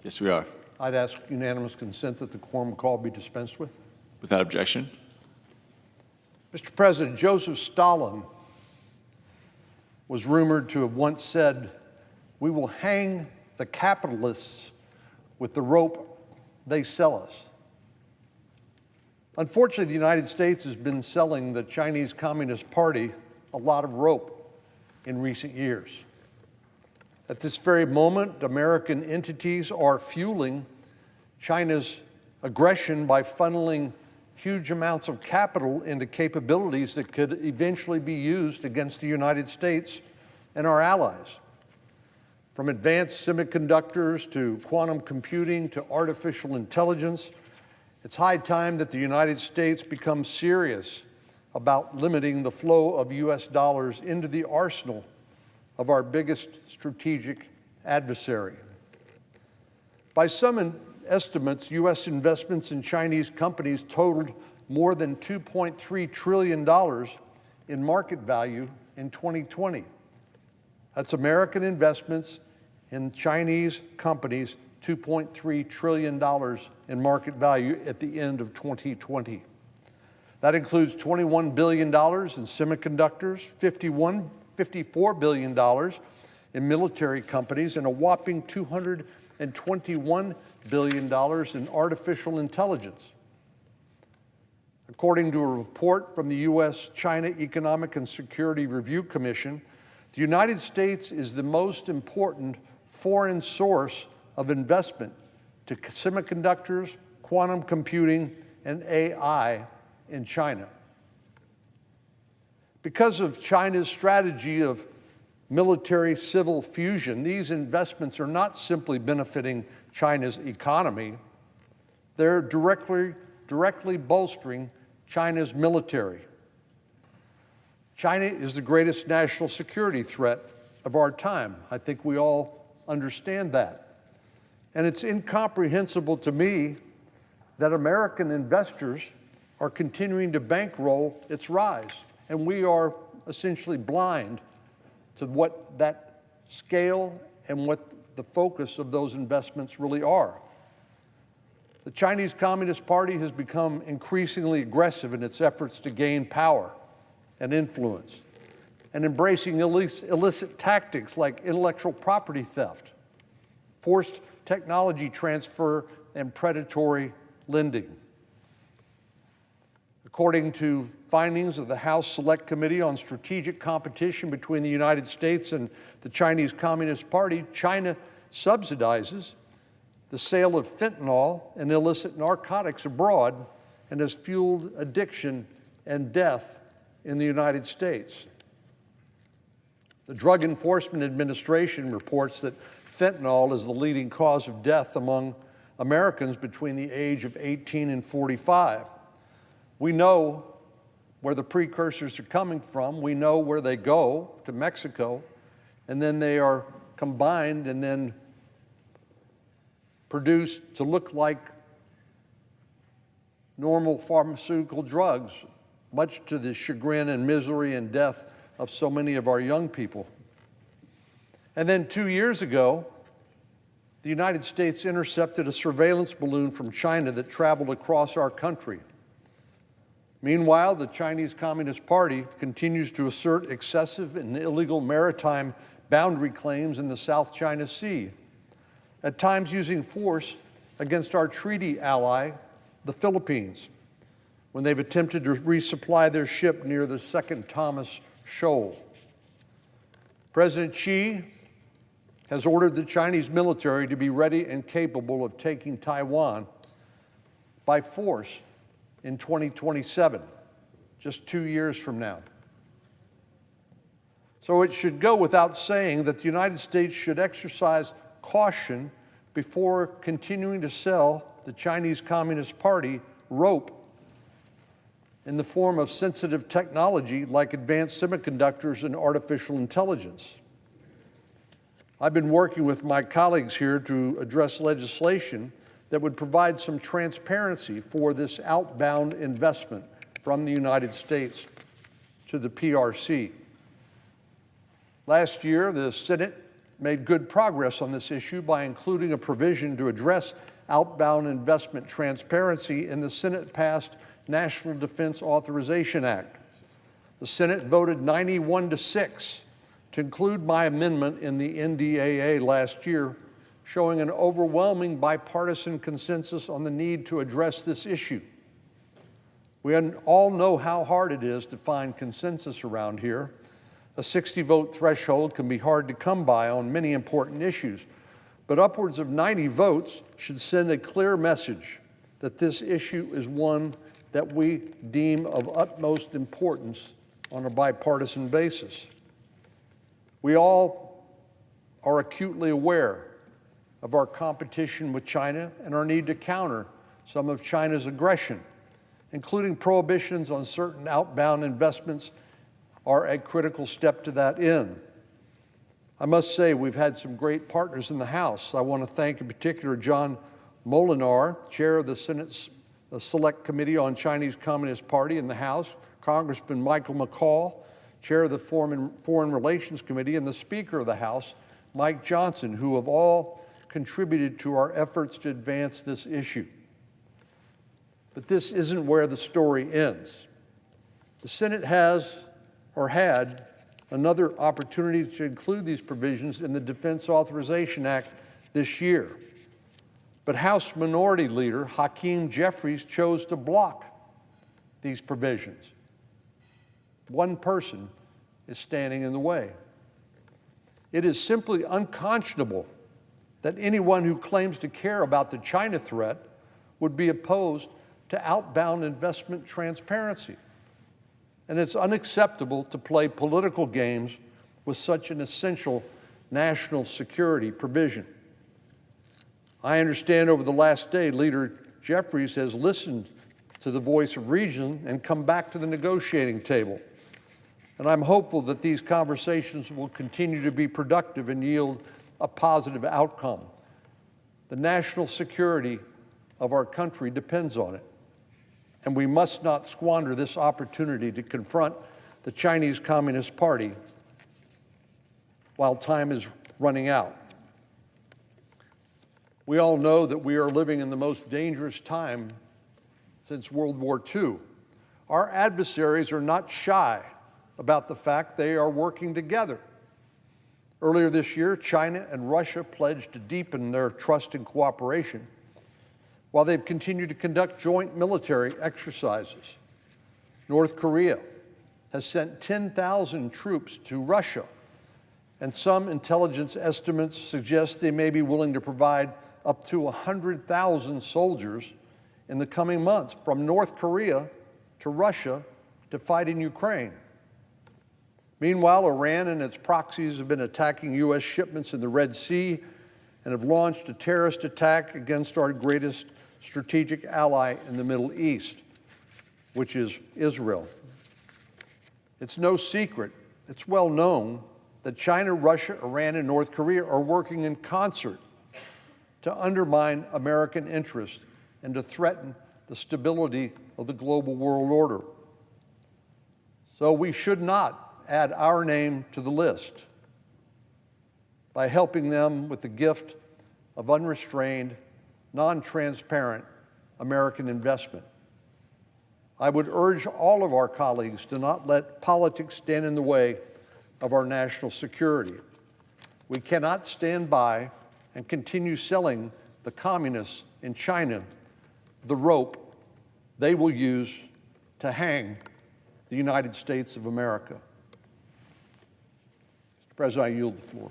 Yes, we are. I'd ask unanimous consent that the quorum call be dispensed with. Without objection. Mr. President, Joseph Stalin was rumored to have once said, "We will hang the capitalists with the rope they sell us." Unfortunately, the United States has been selling the Chinese Communist Party a lot of rope in recent years. At this very moment, American entities are fueling China's aggression by funneling huge amounts of capital into capabilities that could eventually be used against the United States and our allies. From advanced semiconductors to quantum computing to artificial intelligence, it's high time that the United States become serious about limiting the flow of US dollars into the arsenal of our biggest strategic adversary. By some estimates, US investments in Chinese companies totaled more than $2.3 trillion in market value in 2020. That's American investments in Chinese companies, $2.3 trillion in market value at the end of 2020. That includes $21 billion in semiconductors, $54 billion in military companies, and a whopping $221 billion in artificial intelligence. According to a report from the U.S.-China Economic and Security Review Commission, the United States is the most important foreign source of investment to semiconductors, quantum computing, and AI in China. Because of China's strategy of military-civil fusion, these investments are not simply benefiting China's economy, they're directly bolstering China's military. China is the greatest national security threat of our time. I think we all understand that. And it's incomprehensible to me that American investors are continuing to bankroll its rise, and we are essentially blind to what that scale and what the focus of those investments really are. The Chinese Communist Party has become increasingly aggressive in its efforts to gain power and influence, and embracing illicit tactics like intellectual property theft, forced technology transfer, and predatory lending. According to findings of the House Select Committee on Strategic Competition between the United States and the Chinese Communist Party, China subsidizes the sale of fentanyl and illicit narcotics abroad and has fueled addiction and death in the United States. The Drug Enforcement Administration reports that fentanyl is the leading cause of death among Americans between the age of 18 and 45. We know where the precursors are coming from. We know where they go, to Mexico, and then they are combined and then produced to look like normal pharmaceutical drugs, much to the chagrin and misery and death of so many of our young people. And then 2 years ago, the United States intercepted a surveillance balloon from China that traveled across our country. Meanwhile, the Chinese Communist Party continues to assert excessive and illegal maritime boundary claims in the South China Sea, at times using force against our treaty ally, the Philippines, when they've attempted to resupply their ship near the Second Thomas Shoal. President Xi has ordered the Chinese military to be ready and capable of taking Taiwan by force in 2027, just 2 years from now. So it should go without saying that the United States should exercise caution before continuing to sell the Chinese Communist Party rope in the form of sensitive technology like advanced semiconductors and artificial intelligence. I've been working with my colleagues here to address legislation that would provide some transparency for this outbound investment from the United States to the PRC. Last year, the Senate made good progress on this issue by including a provision to address outbound investment transparency in the Senate-passed National Defense Authorization Act. The Senate voted 91-6 to include my amendment in the NDAA last year, showing an overwhelming bipartisan consensus on the need to address this issue. We all know how hard it is to find consensus around here. A 60-vote threshold can be hard to come by on many important issues, but upwards of 90 votes should send a clear message that this issue is one that we deem of utmost importance on a bipartisan basis. We all are acutely aware of our competition with China and our need to counter some of China's aggression, including prohibitions on certain outbound investments are a critical step to that end. I must say we've had some great partners in the House. I want to thank in particular John Molinar, chair of the Senate's Select Committee on Chinese Communist Party in the House, Congressman Michael McCaul, chair of the Foreign Relations Committee, and the Speaker of the House, Mike Johnson, who have all contributed to our efforts to advance this issue. But this isn't where the story ends. The Senate has, or had, another opportunity to include these provisions in the Defense Authorization Act this year. But House Minority Leader Hakeem Jeffries chose to block these provisions. One person is standing in the way. It is simply unconscionable that anyone who claims to care about the China threat would be opposed to outbound investment transparency. And it's unacceptable to play political games with such an essential national security provision. I understand over the last day, Leader Jeffries has listened to the voice of reason and come back to the negotiating table. And I'm hopeful that these conversations will continue to be productive and yield a positive outcome. The national security of our country depends on it. And we must not squander this opportunity to confront the Chinese Communist Party while time is running out. We all know that we are living in the most dangerous time since World War II. Our adversaries are not shy about the fact they are working together. Earlier this year, China and Russia pledged to deepen their trust and cooperation while they've continued to conduct joint military exercises. North Korea has sent 10,000 troops to Russia, and some intelligence estimates suggest they may be willing to provide up to 100,000 soldiers in the coming months from North Korea to Russia to fight in Ukraine. Meanwhile, Iran and its proxies have been attacking U.S. shipments in the Red Sea and have launched a terrorist attack against our greatest strategic ally in the Middle East, which is Israel. It's no secret, it's well known that China, Russia, Iran, and North Korea are working in concert to undermine American interests and to threaten the stability of the global world order. So we should not add our name to the list by helping them with the gift of unrestrained, non-transparent American investment. I would urge all of our colleagues to not let politics stand in the way of our national security. We cannot stand by and continue selling the communists in China the rope they will use to hang the United States of America. Mr. President, I yield the floor.